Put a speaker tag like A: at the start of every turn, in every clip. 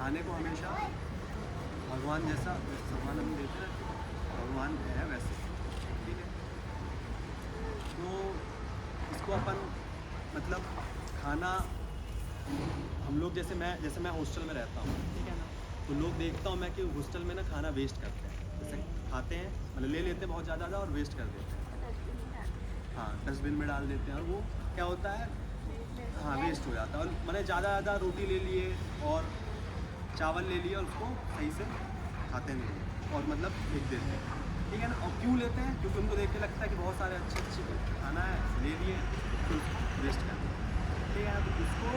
A: खाने को हमेशा भगवान जैसा सम्मान हम देते हैं, भगवान है वैसे, ठीक है। तो इसको अपन मतलब खाना हम लोग जैसे मैं हॉस्टल में रहता हूँ, ठीक है ना, तो लोग देखता हूँ मैं कि हॉस्टल में ना खाना वेस्ट करते हैं, जैसे खाते हैं मतलब ले लेते हैं बहुत ज़्यादा और वेस्ट कर देते हैं, हाँ डस्टबिन में डाल देते हैं, और वो क्या होता है, हाँ वेस्ट हो जाता है। और मैंने ज़्यादा रोटी ले लिए और चावल ले लिए और उसको सही से खाते नहीं हैं और मतलब फेंक देते हैं, ठीक है ना। और क्यों लेते हैं, क्योंकि उनको देख के लगता है कि बहुत सारे अच्छे खाना है, ले लिए तो वेस्ट कर दें, ठीक है। तो उसको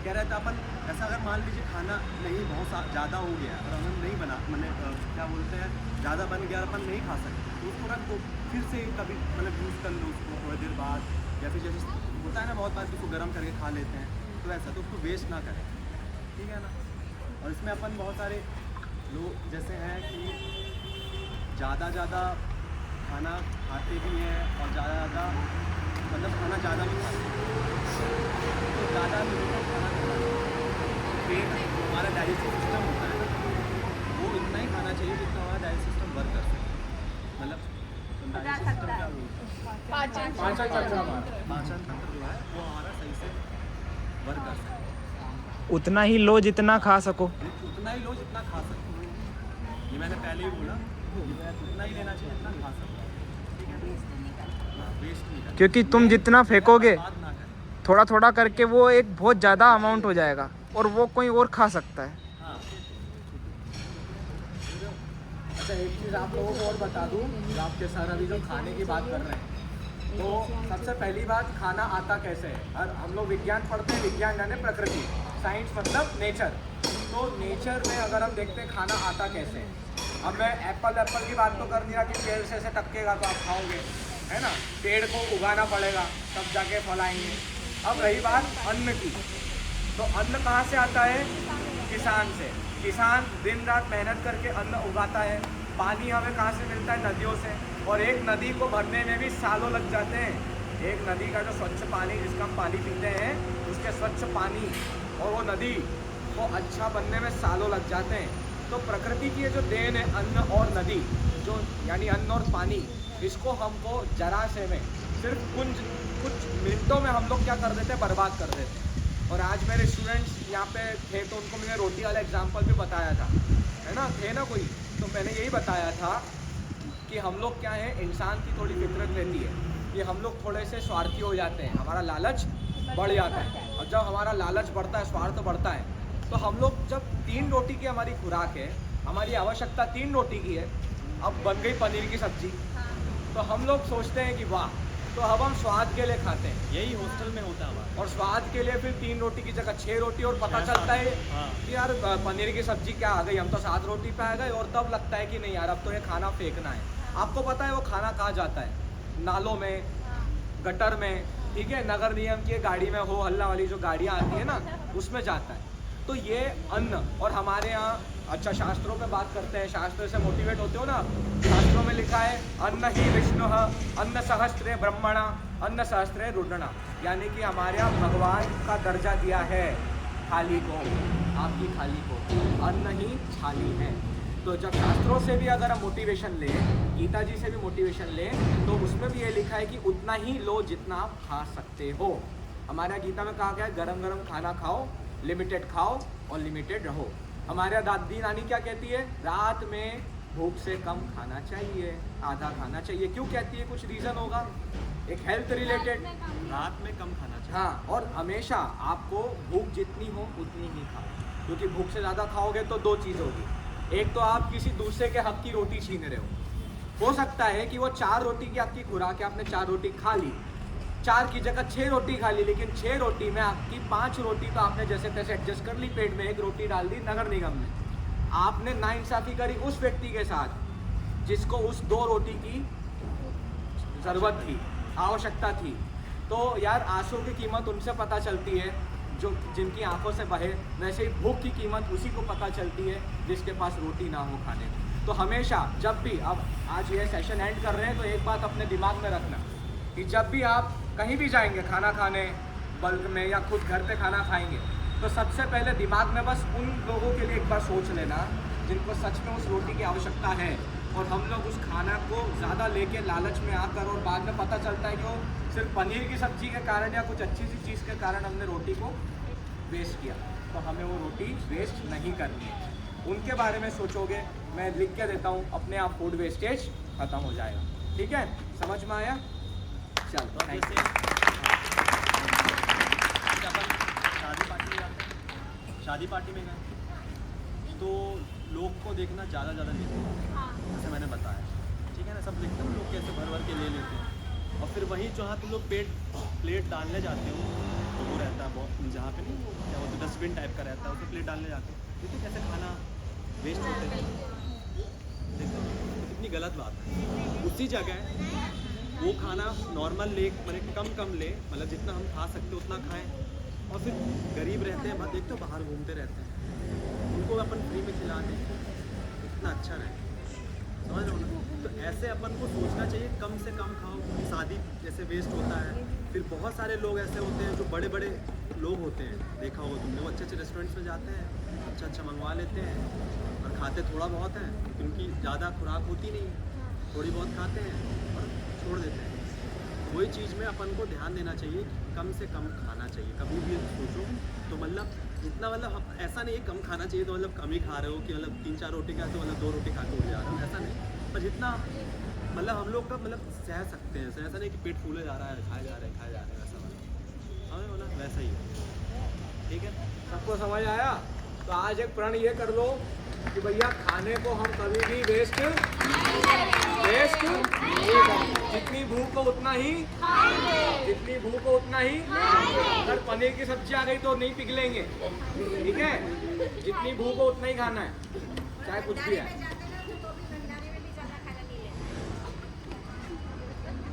A: कह रहे थे अपन, ऐसा अगर मान लीजिए खाना नहीं बहुत ज़्यादा हो गया और अगर नहीं बना, मैंने क्या बोलते हैं ज़्यादा बन गया और अपन नहीं खा सकते, तो उसको रख दो, फिर से कभी मतलब यूज़ कर लो उसको थोड़ी देर बाद, या फिर जैसे होता है ना बहुत बार उसको गर्म करके खा लेते हैं, तो ऐसा तो उसको वेस्ट ना करें, ठीक है ना। और इसमें अपन बहुत सारे लोग जैसे हैं कि ज़्यादा खाना खाते भी हैं और ज़्यादा मतलब खाना ज़्यादा भी खाते हैं, तो ज़्यादा खाना पेट हमारा डाइजेस्टिव सिस्टम होता है ना, वो इतना ही खाना चाहिए जितना हमारा डाइजेस्टिव सिस्टम वर्क कर सके, मतलब डाइजेस्टिव सिस्टम क्या बोलते हैं, पाचन तंत्र जो है वो हमारा सही से वर्क कर सके।
B: उतना ही लो जितना खा सको,
A: उतना ही लो जितना खा सको, ये मैंने पहले ही बोला, उतना ही लेना चाहिए जितना खा सको, ठीक है, वेस्ट नहीं करना,
B: क्योंकि तुम जितना फेंकोगे
A: बात ना करें।
B: थोड़ा थोड़ा करके वो एक बहुत ज़्यादा अमाउंट हो जाएगा और वो कोई और खा सकता है।
A: हाँ
C: अच्छा, एक चीज़ आप लोगों को और बता दूँ, आपके सर अभी जो खाने की बात कर रहे हैं, तो सबसे पहली बात, खाना आता कैसे है। और हम लोग विज्ञान पढ़ते हैं, विज्ञान यानी प्रकृति, साइंस मतलब नेचर। तो नेचर में अगर हम देखते हैं खाना आता कैसे है, अब मैं एप्पल की बात तो कर नहीं रहा कि पेड़ से ऐसे टपकेगा तो आप खाओगे, है ना, पेड़ को उगाना पड़ेगा तब जाके फल आएंगे। अब रही बात अन्न की, तो अन्न कहाँ से आता है, किसान से। किसान दिन रात मेहनत करके अन्न उगाता है। पानी हमें कहाँ से मिलता है, नदियों से, और एक नदी को भरने में भी सालों लग जाते हैं। एक नदी का जो स्वच्छ पानी जिसका हम पानी पीते हैं, उसके स्वच्छ पानी और वो नदी को अच्छा बनने में सालों लग जाते हैं। तो प्रकृति की ये जो देन है अन्न और नदी, जो यानी अन्न और पानी, इसको हमको जरा से में सिर्फ कुछ मिनटों में हम लोग क्या कर देते हैं, बर्बाद कर देते हैं। और आज मेरे स्टूडेंट्स यहाँ पे थे तो उनको मैंने रोटी वाला एग्जाम्पल भी बताया था, है ना, थे ना कोई, तो मैंने यही बताया था कि हम लोग क्या है, इंसान की थोड़ी फितरत रहती है कि हम लोग थोड़े से स्वार्थी हो जाते हैं, हमारा लालच बढ़ जाता है। और जब हमारा लालच बढ़ता है, स्वार्थ बढ़ता है, तो हम लोग जब 3 रोटी की हमारी खुराक है, हमारी आवश्यकता 3 रोटी की है, अब बन गई पनीर की सब्जी, तो हम लोग सोचते हैं कि वाह, तो अब हम स्वाद के लिए खाते हैं।
A: यही हॉस्टल में होता है हमारा,
C: और स्वाद के लिए फिर 3 रोटी की जगह 6 रोटी, और पता चलता है कि यार पनीर की सब्जी क्या आ गई, हम तो 7 रोटी पे आ गए, और तब लगता है कि नहीं यार अब तो ये खाना फेंकना है। आपको पता है वो खाना कहाँ जाता है, नालों में, गटर में, ठीक है, नगर निगम की गाड़ी में, हो हल्ला वाली जो गाड़ियाँ आती है ना, उसमें जाता है। तो ये अन्न, और हमारे यहाँ अच्छा शास्त्रों पे बात करते हैं, शास्त्र से मोटिवेट होते हो ना, शास्त्रों में लिखा है अन्न ही विष्णु, अन्न सहस्त्रे ब्रह्मणा, अन्न सहस्त्रे रुद्रणा, यानी कि हमारे यहाँ भगवान का दर्जा दिया है थाली को, आपकी थाली को, अन्न ही थाली है। तो जब शास्त्रों से भी अगर हम मोटिवेशन लें, गीता जी से भी मोटिवेशन लें, तो उसमें भी ये लिखा है कि उतना ही लो जितना आप खा सकते हो। हमारे यहाँ गीता में कहा गया है गरम गरम खाना खाओ, लिमिटेड खाओ और लिमिटेड रहो। हमारे यहाँ दादी नानी क्या कहती है, रात में भूख से कम खाना चाहिए, आधा खाना चाहिए। क्यों कहती है, कुछ रीज़न होगा, एक हेल्थ रिलेटेड,
A: रात में कम खाना चाहिए।
C: हाँ, और हमेशा आपको भूख जितनी हो उतनी ही खाओ, क्योंकि भूख से ज़्यादा खाओगे तो 2 चीज़ होगी, एक तो आप किसी दूसरे के हक की रोटी छीन रहे हो सकता है कि वो 4 रोटी की आपकी खुराक है, आपने 4 रोटी खा ली, 4 की जगह 6 रोटी खा ली, लेकिन 6 रोटी में आपकी 5 रोटी तो आपने जैसे तैसे एडजस्ट कर ली, पेट में 1 रोटी डाल दी नगर निगम में। आपने नाइंसाफ़ी करी उस व्यक्ति के साथ जिसको उस 2 रोटी की ज़रूरत थी, आवश्यकता थी। तो यार आंसू की कीमत उनसे पता चलती है जो जिनकी आंखों से बहे, वैसे ही भूख की कीमत उसी को पता चलती है जिसके पास रोटी ना हो खाने को। तो हमेशा जब भी, अब आज ये सेशन एंड कर रहे हैं तो एक बात अपने दिमाग में रखना कि जब भी आप कहीं भी जाएंगे खाना खाने, बल्क में या खुद घर पे खाना खाएंगे, तो सबसे पहले दिमाग में बस उन लोगों के लिए एक बार सोच लेना जिनको सच में उस रोटी की आवश्यकता है, और हम लोग उस खाना को ज़्यादा लेके लालच में आकर और बाद में पता चलता है कि वो सिर्फ पनीर की सब्जी के कारण या कुछ अच्छी सी चीज़ के कारण हमने रोटी को वेस्ट किया, तो हमें वो रोटी वेस्ट नहीं करनी है। उनके बारे में सोचोगे, मैं लिख के देता हूँ, अपने आप फूड वेस्टेज ख़त्म हो जाएगा। ठीक है, समझ में आया? चलो, थैंक यू।
A: शादी पार्टी में जाते हैं, शादी पार्टी में गए तो लोग को देखना ज़्यादा लेते हैं, जैसे मैंने बताया, ठीक है ना। सब देखते हैं लोग कैसे भर के ले लेते हैं, और फिर वहीं जहाँ तुम लोग प्लेट डालने जाते हो तो वो रहता है बहुत, जहाँ पे नहीं वो क्या बोलते डस्टबिन टाइप का रहता है, उसमें प्लेट डालने जाते हो, देखो कैसे खाना वेस्ट होते हैं, देखो तो कितनी गलत बात है। उसी जगह वो खाना नॉर्मल ले, मतलब कम ले, मतलब जितना हम खा सकते उतना खाएं, और फिर गरीब रहते हैं, देखते हो बाहर घूमते रहते हैं, उनको अपन फ्री में खिला दें, कितना अच्छा रहे, समझ लो ना। तो ऐसे अपन को सोचना चाहिए, कम से कम खाओ। शादी जैसे वेस्ट होता है, फिर बहुत सारे लोग ऐसे होते हैं जो बड़े लोग होते हैं, देखा होगा तुमने, वो अच्छे रेस्टोरेंट्स में जाते हैं, अच्छा मंगवा लेते हैं और खाते थोड़ा बहुत हैं, क्योंकि ज़्यादा खुराक होती नहीं, थोड़ी बहुत खाते हैं और छोड़ देते हैं। वही चीज़ में अपन को ध्यान देना चाहिए कि कम से कम खाना चाहिए। कभी भी सोचो तो मतलब जितना, मतलब ऐसा नहीं है कम खाना चाहिए तो मतलब कम ही खा रहे हो, कि मतलब 3-4 रोटी खाते हो मतलब 2 रोटी खा के उड़ जा रहे हो, ऐसा नहीं। पर जितना मतलब हम लोग का मतलब सह सकते हैं, ऐसा नहीं कि पेट फूले जा रहा है, खाए जा रहे हैं, वैसा वाला हमें बोला वैसा ही है। ठीक है,
C: सबको समझ आया? तो आज एक प्रण ये कर लो कि भैया खाने को हम कभी भी वेस्ट जितनी भूख हो उतना ही, अगर पनीर की सब्जी आ गई तो नहीं पिघलेंगे, ठीक है? जितनी भूख हो उतना ही खाना है, चाहे कुछ भी है।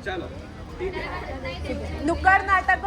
C: चलो ठीक है।
D: नुक्कड़ नाटक